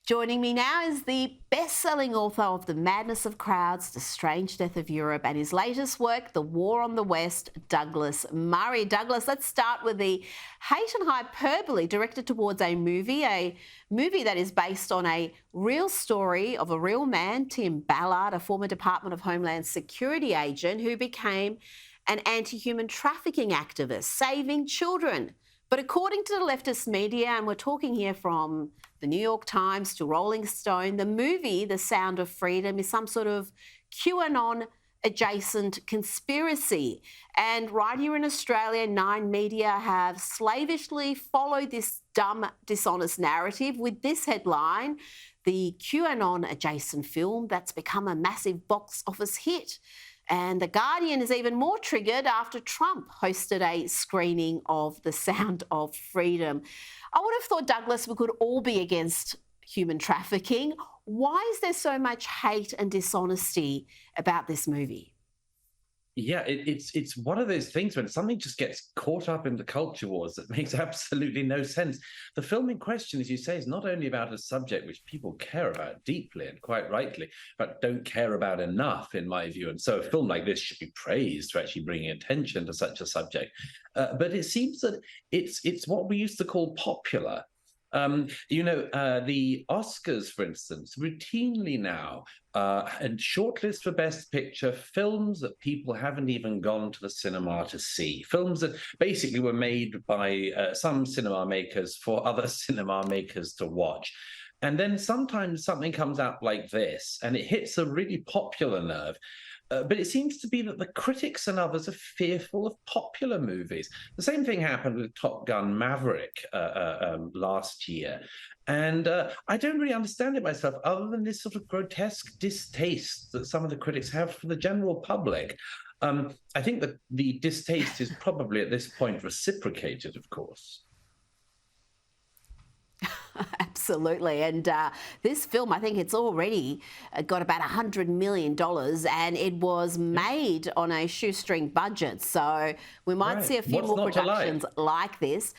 Joining me now is the best-selling author of The Madness of Crowds, The Strange Death of Europe, and his latest work, The War on the West, Douglas Murray. Douglas, let's start with the hate and hyperbole directed towards a movie that is based on a real story of a real man, Tim Ballard, a former Department of Homeland Security agent who became an anti-human trafficking activist, saving children. But according to the leftist media, and we're talking here from the New York Times to Rolling Stone, the movie, The Sound of Freedom, is some sort of QAnon adjacent conspiracy. And right here in Australia, Nine Media have slavishly followed this dumb, dishonest narrative with this headline: the QAnon adjacent film that's become a massive box office hit. And The Guardian is even more triggered after Trump hosted a screening of The Sound of Freedom. I would have thought, Douglas, we could all be against human trafficking. Why is there so much hate and dishonesty about this movie? Yeah, it's one of those things when something just gets caught up in the culture wars that makes absolutely no sense. The film in question, as you say, is not only about a subject which people care about deeply and quite rightly, but don't care about enough, in my view. And so a film like this should be praised for actually bringing attention to such a subject. But it seems that it's what we used to call popular. The Oscars, for instance, routinely now and shortlist for Best Picture films that people haven't even gone to the cinema to see. Films that basically were made by some cinema makers for other cinema makers to watch. And then sometimes something comes out like this, and it hits a really popular nerve. But it seems to be that the critics and others are fearful of popular movies. The same thing happened with Top Gun Maverick last year. And I don't really understand it myself, other than this sort of grotesque distaste that some of the critics have for the general public. I think that the distaste is probably at this point reciprocated, of course. Absolutely. And this film, I think it's already got about $100 million, and it was made on a shoestring budget. So we might Right. see a few What's more not to like? productions like this.